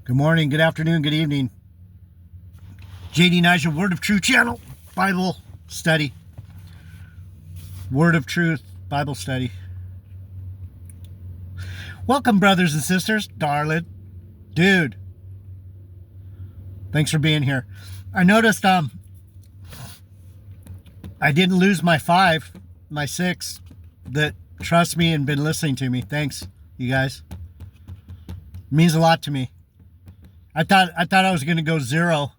Good morning, good afternoon, good evening. JD Nigel, Word of Truth channel, Bible study. Word of Truth, Bible study. Welcome, brothers and sisters, darling. Dude, thanks for being here. I noticed I didn't lose my 6 that trust me and been listening to me. Thanks, you guys. It means a lot to me. I thought I was going to go 0.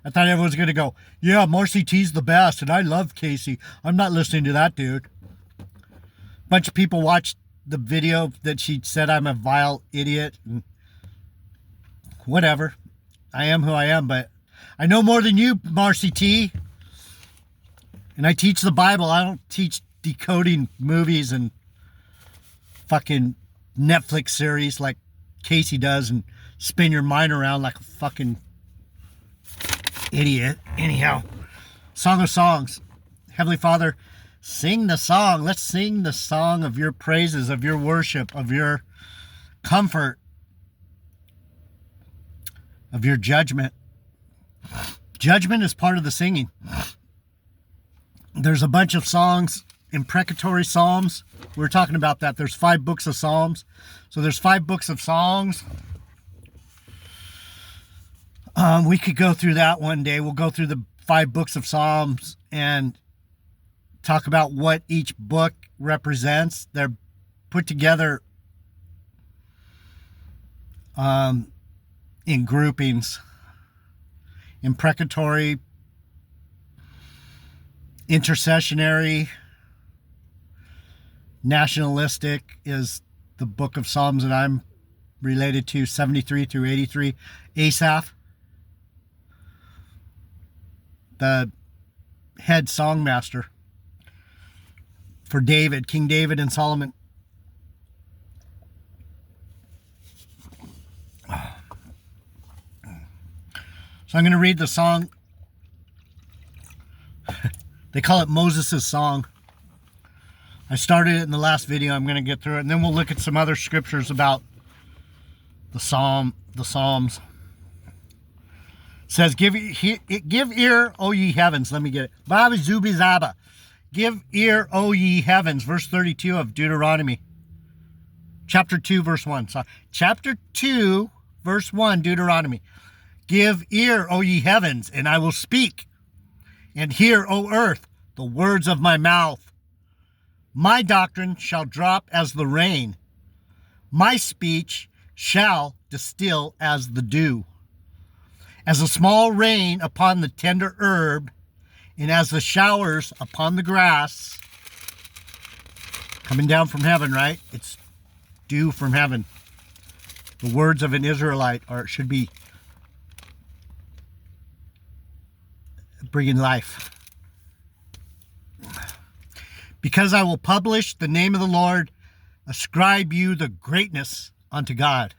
I thought everyone was going to go, yeah, Marcy T's the best, and I love Casey. I'm not listening to that dude. A bunch of people watched the video that she said I'm a vile idiot. And whatever. I am who I am, but I know more than you, Marcy T. And I teach the Bible. I don't teach decoding movies and fucking Netflix series like Casey does and spin your mind around like a fucking idiot. Anyhow, Song of Songs. Heavenly Father, sing the song. Let's sing the song of your praises, of your worship, of your comfort, of your judgment. Judgment is part of the singing. There's a bunch of songs, imprecatory psalms. We were talking about that. There's 5 books of Psalms. So there's 5 books of songs. We could go through that one day. We'll go through the 5 books of Psalms and talk about what each book represents. They're put together in groupings. Imprecatory, intercessionary, nationalistic is the book of Psalms that I'm related to, 73 through 83. Asaph, the head songmaster for David, King David and Solomon. So I'm going to read the song. They call it Moses' song. I started it in the last video. I'm going to get through it, and then we'll look at some other scriptures about the Psalms. It says, give ear, O ye heavens. Let me get it. Baba zubi zaba. Give ear, O ye heavens. Verse 32 of Deuteronomy. Chapter 2, verse 1. So, chapter 2, verse 1, Deuteronomy. Give ear, O ye heavens, and I will speak. And hear, O earth, the words of my mouth. My doctrine shall drop as the rain. My speech shall distill as the dew. As a small rain upon the tender herb, and as the showers upon the grass. Coming down from heaven, right? It's dew from heaven. The words of an Israelite should be bringing life. Because I will publish the name of the Lord, ascribe you the greatness unto God.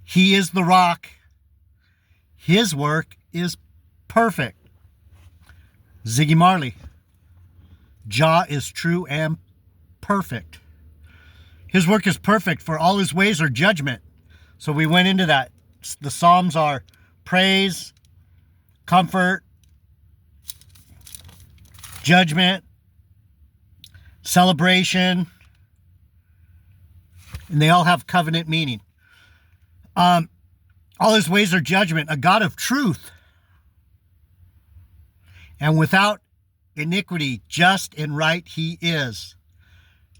He is the rock. His work is perfect. Ziggy Marley. Jah is true and perfect. His work is perfect, for all his ways are judgment. So we went into that. The Psalms are praise, comfort, judgment, celebration, and they all have covenant meaning. All his ways are judgment, a God of truth, and without iniquity, just and right he is.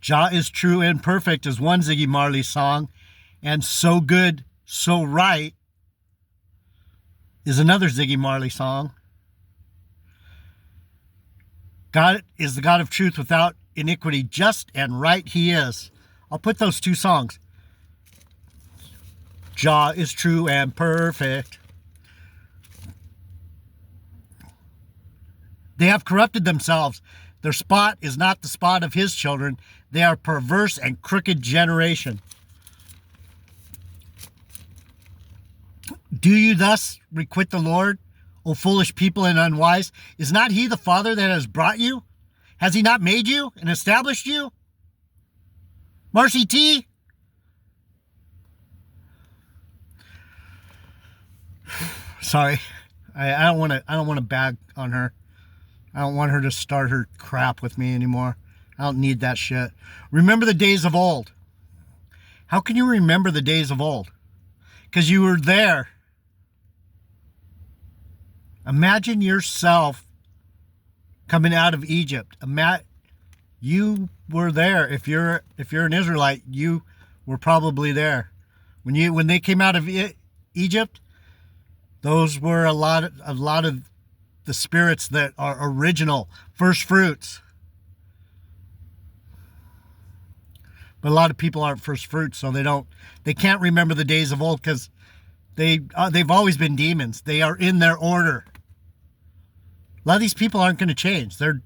Jah is true and perfect is one Ziggy Marley song, and so good, so right is another Ziggy Marley song. God is the God of truth without iniquity, just and right he is. I'll put those 2 songs. Jah is true and perfect. They have corrupted themselves. Their spot is not the spot of his children. They are perverse and crooked generation. Do you thus requite the Lord, O foolish people and unwise? Is not he the Father that has brought you? Has he not made you and established you? Marcy T. Sorry. I don't want to bag on her. I don't want her to start her crap with me anymore. I don't need that shit. Remember the days of old. How can you remember the days of old? Because you were there. Imagine yourself coming out of Egypt. You were there. If you're an Israelite, you were probably there. When they came out of Egypt, those were a lot of the spirits that are original, first fruits. But a lot of people aren't first fruits, so they can't remember the days of old because they've always been demons. They are in their order. A lot of these people aren't going to change. They're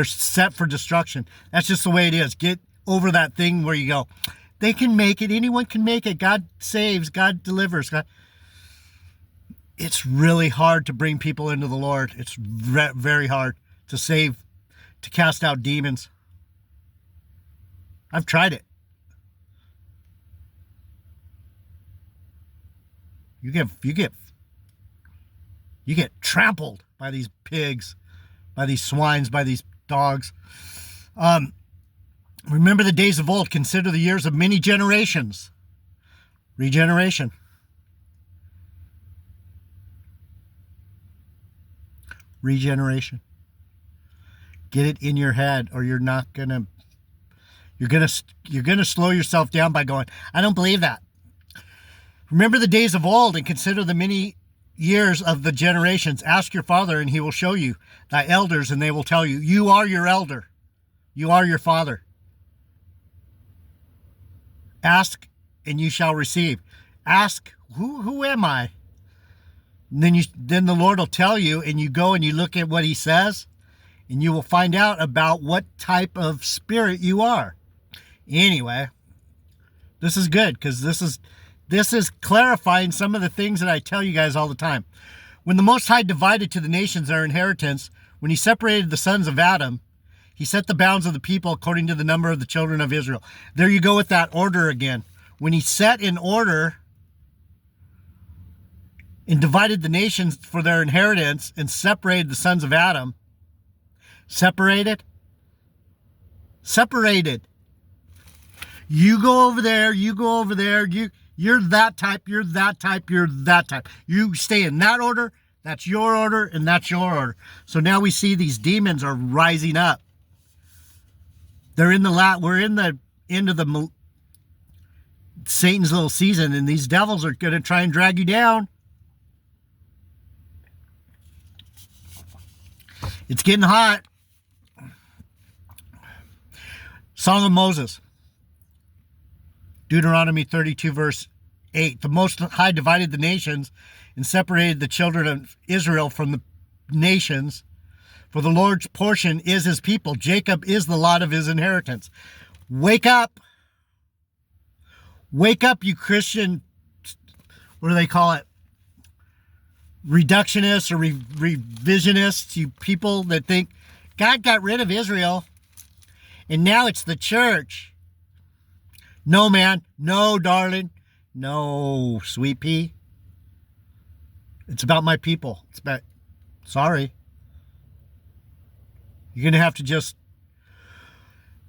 set for destruction. That's just the way it is. Get over that thing where you go, they can make it. Anyone can make it. God saves. God delivers. It's really hard to bring people into the Lord. It's very hard to save, to cast out demons. I've tried it. You get trampled by these pigs, by these swines, by these dogs. Remember the days of old. Consider the years of many generations. Regeneration. Regeneration. Get it in your head, or you're not gonna. You're gonna slow yourself down by going, I don't believe that. Remember the days of old and consider the many years of the generations. Ask your father and he will show you, thy elders, and they will tell you. You are your elder. You are your father. Ask and you shall receive. Ask, who am I? And then the Lord will tell you, and you go and you look at what he says, and you will find out about what type of spirit you are. Anyway, this is good because this is clarifying some of the things that I tell you guys all the time. When the Most High divided to the nations their inheritance, when he separated the sons of Adam, he set the bounds of the people according to the number of the children of Israel. There you go with that order again. When he set in order and divided the nations for their inheritance and separated the sons of Adam, separated. You go over there, you go over there, you're that type, you're that type, you're that type. You stay in that order, that's your order, and that's your order. So now we see these demons are rising up. We're in the end of the Satan's little season, and these devils are going to try and drag you down. It's getting hot. Song of Moses. Deuteronomy 32 verse 8. The Most High divided the nations and separated the children of Israel from the nations. For the Lord's portion is his people. Jacob is the lot of his inheritance. Wake up. Wake up, you Christian, what do they call it? Reductionists or revisionists, you people that think God got rid of Israel and now it's the church. No, man. No, darling. No, sweet pea. It's about my people. Sorry. You're going to have to just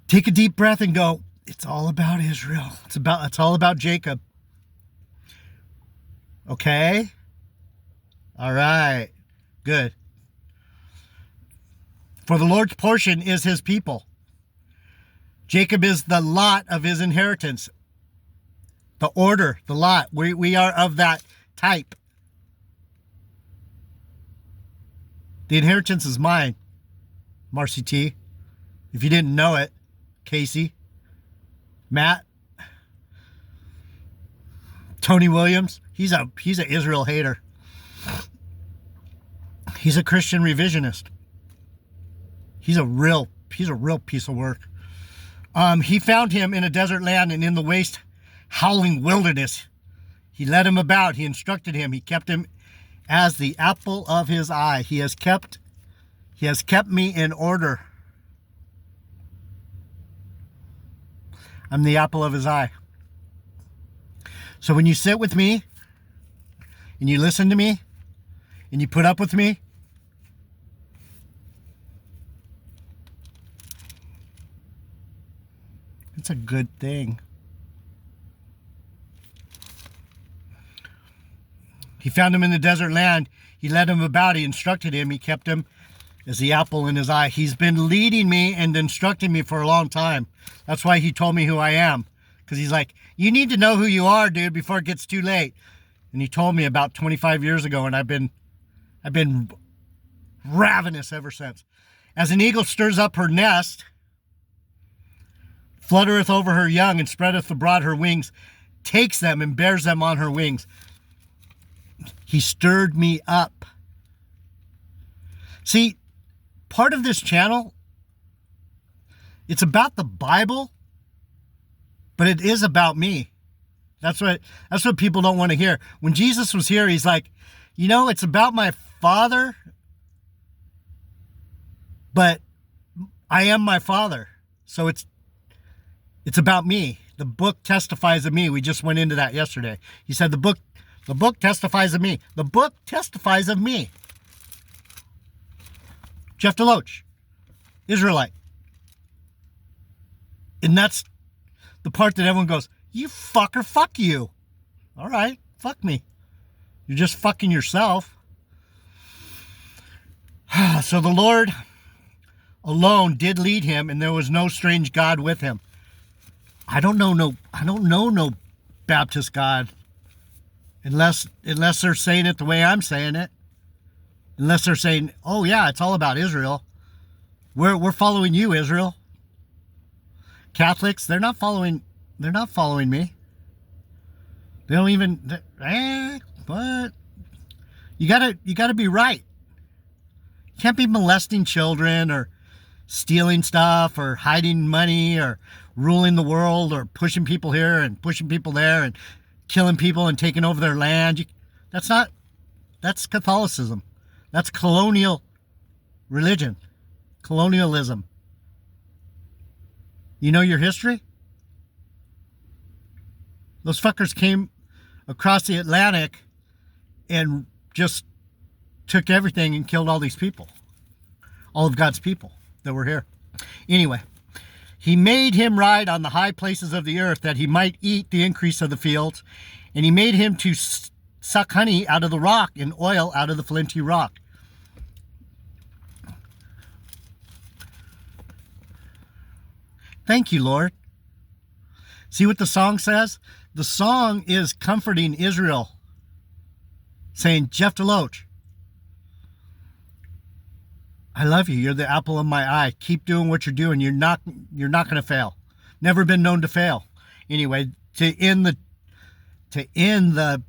take a deep breath and go, it's all about Israel. It's all about Jacob. Okay? All right. Good. For the Lord's portion is his people. Jacob is the lot of his inheritance. The order, the lot. We are of that type. The inheritance is mine. Marcy T. If you didn't know it, Casey, Matt, Tony Williams, he's an Israel hater. He's a Christian revisionist. He's a real piece of work. He found him in a desert land and in the waste, howling wilderness. He led him about. He instructed him. He kept him as the apple of his eye. He has kept me in order. I'm the apple of his eye. So when you sit with me and you listen to me, and you put up with me, it's a good thing. He found him in the desert land. He led him about. He instructed him. He kept him as the apple in his eye. He's been leading me and instructing me for a long time. That's why he told me who I am. Because he's like, you need to know who you are, dude, before it gets too late. And he told me about 25 years ago, and I've been ravenous ever since. As an eagle stirs up her nest, fluttereth over her young, and spreadeth abroad her wings, takes them and bears them on her wings. He stirred me up. See, part of this channel, it's about the Bible, but it is about me. That's what people don't want to hear. When Jesus was here, he's like, you know, it's about my Father, but I am my Father. So it's about me. The book testifies of me. We just went into that yesterday. He said the book testifies of me. The book testifies of me. Jeff DeLoach, Israelite. And that's the part that everyone goes, you fucker, fuck you. All right, fuck me. You're just fucking yourself. So the Lord alone did lead him, and there was no strange God with him. I don't know no Baptist God. Unless they're saying it the way I'm saying it. Unless they're saying, oh yeah, it's all about Israel. We're following you, Israel. Catholics, they're not following me. They don't even, what? You gotta be right. You can't be molesting children or stealing stuff or hiding money or ruling the world or pushing people here and pushing people there and killing people and taking over their land. That's Catholicism. That's colonial religion. Colonialism. You know your history? Those fuckers came across the Atlantic and just took everything and killed all these people. All of God's people that were here. Anyway, he made him ride on the high places of the earth that he might eat the increase of the fields. And he made him to suck honey out of the rock and oil out of the flinty rock. Thank you, Lord. See what the song says? The song is comforting Israel, saying, Jeff DeLoach, I love you. You're the apple of my eye. Keep doing what you're doing. You're not going to fail. Never been known to fail. Anyway, to end the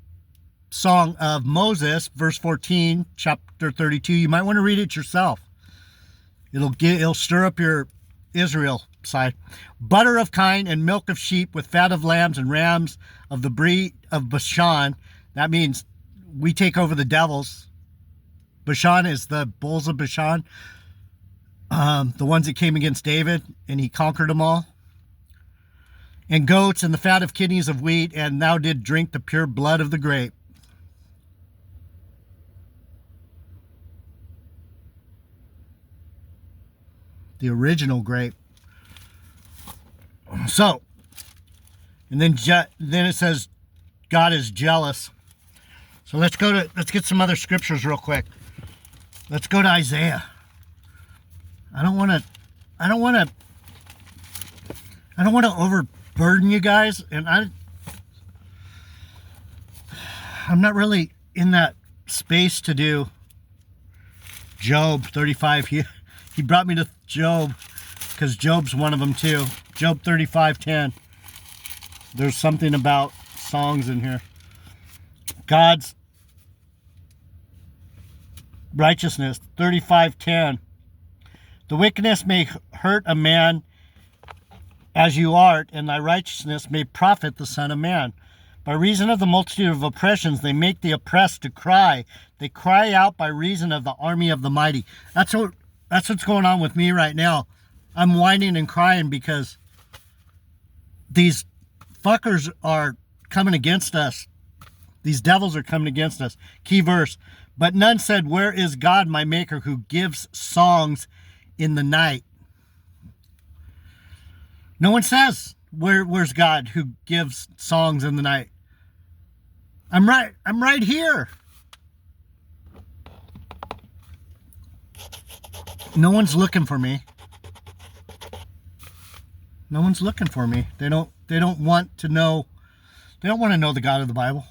song of Moses, verse 14, chapter 32, you might want to read it yourself. It'll stir up your Israel side. Butter of kine and milk of sheep with fat of lambs and rams of the breed of Bashan. That means we take over the devils. Bashan is the bulls of Bashan. The ones that came against David and he conquered them all. And goats and the fat of kidneys of wheat, and thou did drink the pure blood of the grape. The original grape. So, and then it says God is jealous. So let's get some other scriptures real quick. Let's go to Isaiah. I don't want to overburden you guys, and I'm not really in that space to do Job 35. He brought me to Job because Job's one of them too. Job 35:10. There's something about songs in here. God's righteousness 35:10. The wickedness may hurt a man as you art, and thy righteousness may profit the Son of Man. By reason of the multitude of oppressions, they make the oppressed to cry. They cry out by reason of the army of the mighty. That's what's going on with me right now. I'm whining and crying because these fuckers are coming against us. These devils are coming against us. Key verse. But none said, where is God, my maker, who gives songs in the night? No one says, where's God who gives songs in the night? I'm right here. No one's looking for me. No one's looking for me. They don't want to know. They don't want to know the God of the Bible.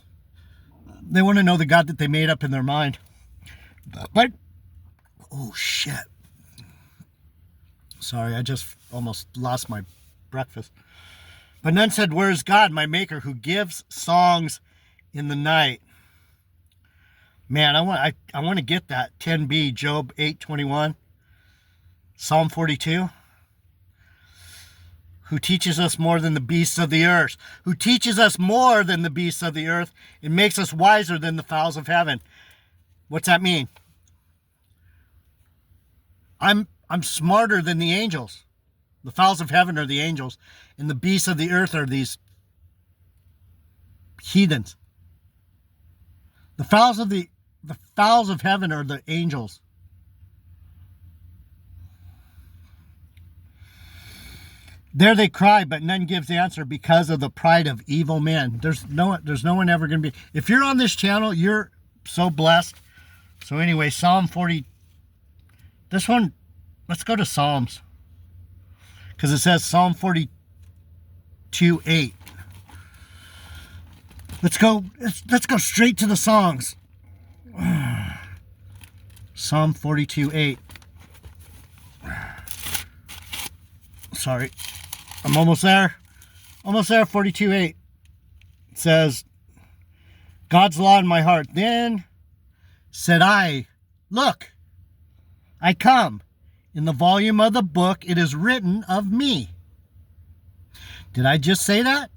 They want to know the God that they made up in their mind. But, oh shit. Sorry, I just almost lost my breakfast. But none said, where is God, my maker, who gives songs in the night? Man, I want to get that. 10b, Job 8:21. Psalm 42. Who teaches us more than the beasts of the earth. Who teaches us more than the beasts of the earth and makes us wiser than the fowls of heaven. What's that mean? I'm smarter than the angels. The fowls of heaven are the angels, and the beasts of the earth are these heathens. The fowls of heaven are the angels. There they cry, but none gives answer because of the pride of evil men. There's no one ever going to be. If you're on this channel, you're so blessed. So anyway, Psalm 40. This one, let's go to Psalms. Because it says Psalm 42:8. Let's go straight to the songs. Psalm 42:8. Sorry. I'm almost there. 42:8. It says, God's law in my heart. Then said I, look, I come. In the volume of the book, it is written of me. Did I just say that?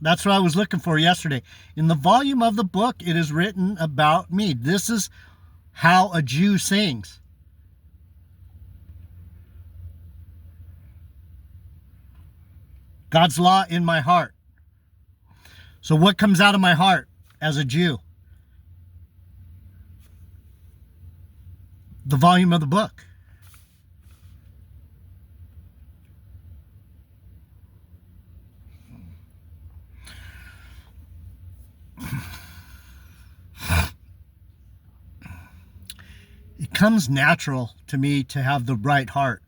That's what I was looking for yesterday. In the volume of the book, it is written about me. This is how a Jew sings. God's law in my heart. So what comes out of my heart as a Jew? The volume of the book. It comes natural to me to have the right heart.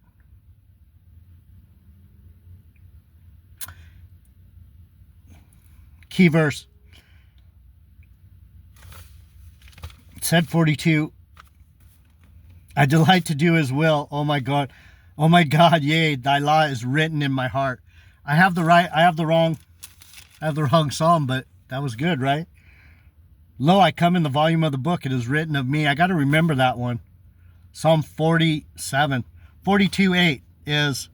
Key verse. It said 42. I delight to do his will. Oh my God. Oh my God, yea, thy law is written in my heart. I have the wrong psalm, but that was good, right? Lo, I come in the volume of the book. It is written of me. I got to remember that one. Psalm 47. 42:8 is,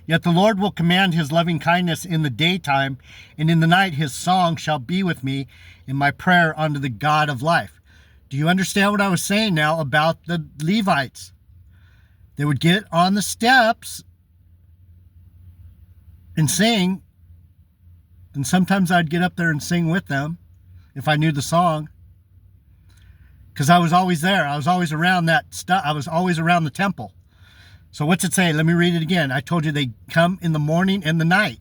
yet the Lord will command his loving kindness in the daytime, and in the night his song shall be with me in my prayer unto the God of life. Do you understand what I was saying now about the Levites? They would get on the steps and sing, and sometimes I'd get up there and sing with them if I knew the song, because I was always there. I was always around that stuff. I was always around the temple. So what's it say? Let me read it again. I told you they come in the morning and the night.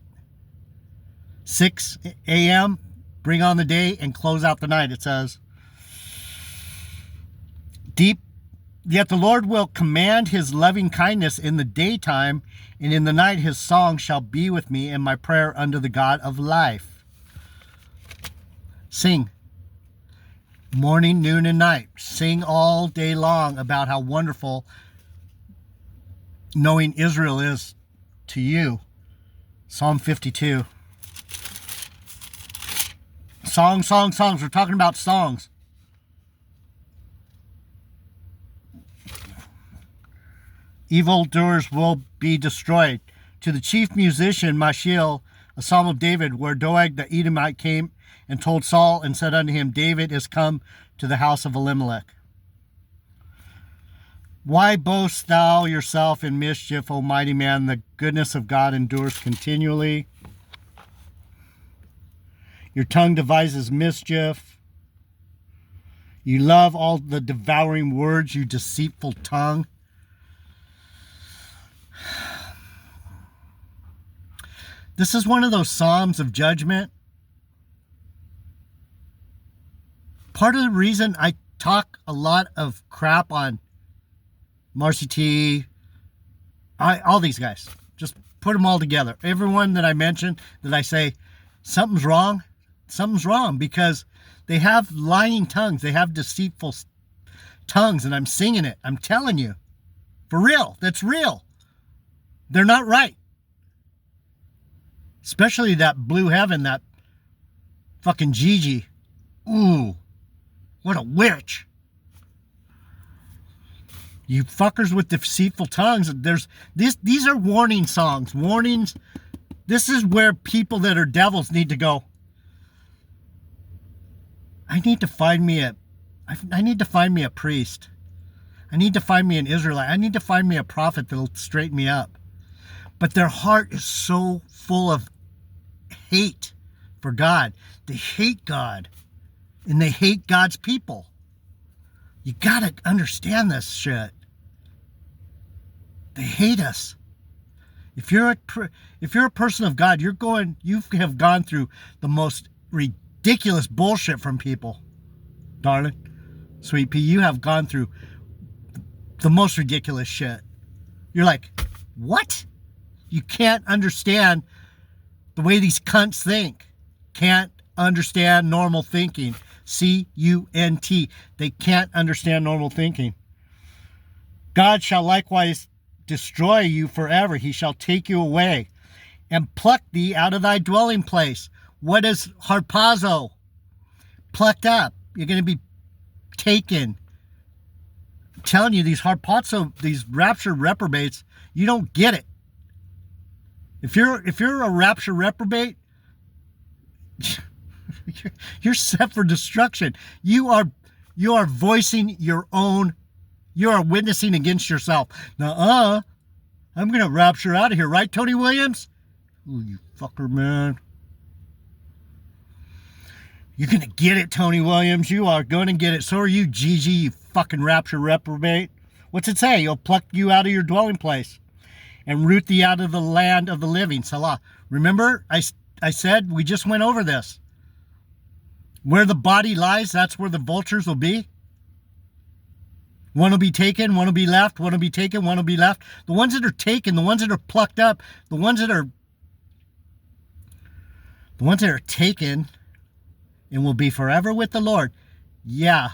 6 a.m., bring on the day and close out the night. It says, yet the Lord will command his loving kindness in the daytime, and in the night his song shall be with me in my prayer unto the God of life. Sing. Morning, noon, and night. Sing all day long about how wonderful knowing Israel is to you. Psalm 52. Songs. We're talking about songs. Evildoers will be destroyed. To the chief musician, Mashiel, a psalm of David, where Doeg the Edomite came and told Saul and said unto him, David is come to the house of Elimelech. Why boast thou yourself in mischief, O mighty man? The goodness of God endures continually. Your tongue devises mischief. You love all the devouring words, you deceitful tongue. This is one of those Psalms of judgment. Part of the reason I talk a lot of crap on Marcy T, all these guys, just put them all together. Everyone that I mentioned, that I say, something's wrong, because they have lying tongues. They have deceitful tongues, and I'm singing it. I'm telling you. For real. That's real. They're not right. Especially that Blue Heaven, that fucking Gigi. Ooh. What a witch. You fuckers with deceitful tongues. These are warning songs. Warnings. This is where people that are devils need to go. I need to find me a priest. I need to find me an Israelite. I need to find me a prophet that'll straighten me up. But their heart is so full of hate for God. They hate God. And they hate God's people. You gotta understand this shit. They hate us. If you're a person of God, you have gone through the most ridiculous bullshit from people, darling. Sweet pea, you have gone through the most ridiculous shit. You're like, what? You can't understand the way these cunts think. Can't understand normal thinking. C-U-N-T. They can't understand normal thinking. God shall likewise destroy you forever. He shall take you away and pluck thee out of thy dwelling place. What is harpazo? Plucked up. You're going to be taken. I'm telling you, these harpazo, these rapture reprobates, you don't get it. If you're a rapture reprobate, you're set for destruction. You are voicing your own. You are witnessing against yourself. Now, I'm gonna rapture out of here, right, Tony Williams? Ooh, you fucker, man. You're gonna get it, Tony Williams. You are gonna get it. So are you, Gigi, you fucking rapture reprobate. What's it say? He'll pluck you out of your dwelling place and root thee out of the land of the living. Salah. Remember, I said, we just went over this. Where the body lies, that's where the vultures will be. One will be taken, one will be left, one will be taken, one will be left. The ones that are taken, the ones that are plucked up, the ones that are taken and will be forever with the Lord. Yeah.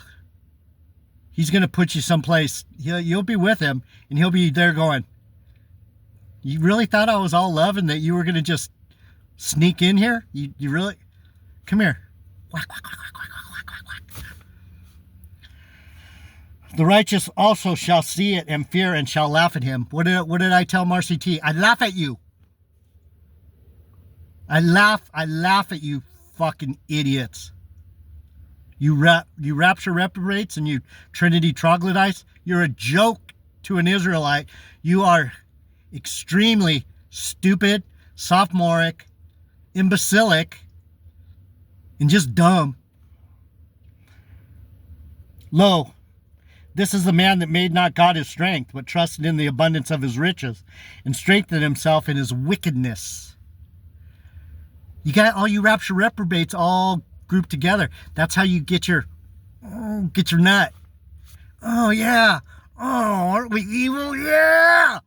He's going to put you someplace. You'll be with him, and he'll be there going, you really thought I was all love and that you were going to just sneak in here? You really? Come here. Whack, whack, whack, whack, whack, whack, whack. The righteous also shall see it and fear and shall laugh at him. What did I tell Marcy T? I laugh at you. I laugh at you fucking idiots. You rapture reprobates and you Trinity troglodytes. You're a joke to an Israelite. You are extremely stupid, sophomoric, imbecilic, and just dumb. Lo, this is the man that made not God his strength, but trusted in the abundance of his riches, and strengthened himself in his wickedness. You got all you rapture reprobates all grouped together. That's how you get your nut. Oh yeah. Oh, aren't we evil? Yeah.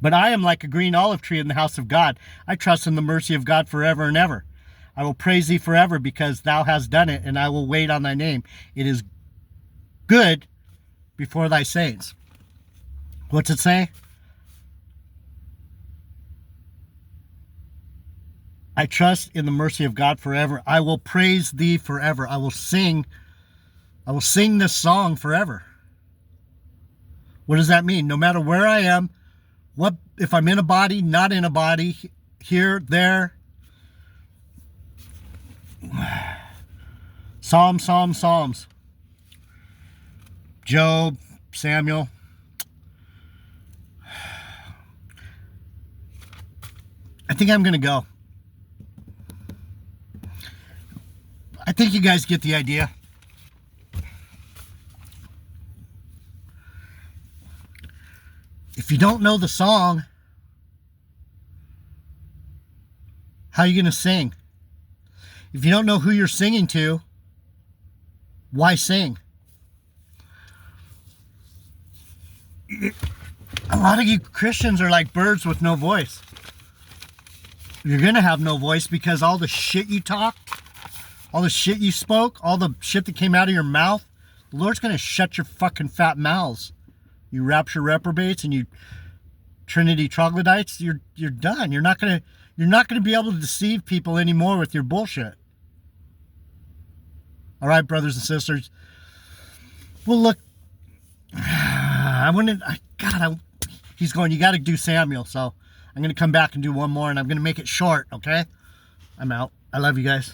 But I am like a green olive tree in the house of God. I trust in the mercy of God forever and ever. I will praise thee forever because thou hast done it, and I will wait on thy name. It is good before thy saints. What's it say? I trust in the mercy of God forever. I will praise thee forever. I will sing this song forever. What does that mean? No matter where I am, what if I'm in a body, not in a body, here, there. Psalms. Job, Samuel. I think I'm going to go. think you guys get the idea. If you don't know the song, how are you going to sing? If you don't know who you're singing to, why sing? A lot of you Christians are like birds with no voice. You're going to have no voice because all the shit you talked, all the shit you spoke, all the shit that came out of your mouth, the Lord's going to shut your fucking fat mouths. You rapture reprobates and you Trinity troglodytes, you're done. You're not going to be able to deceive people anymore with your bullshit. All right, brothers and sisters. Well, look, he's going, you got to do Samuel. So I'm going to come back and do one more, and I'm going to make it short, okay? I'm out. I love you guys.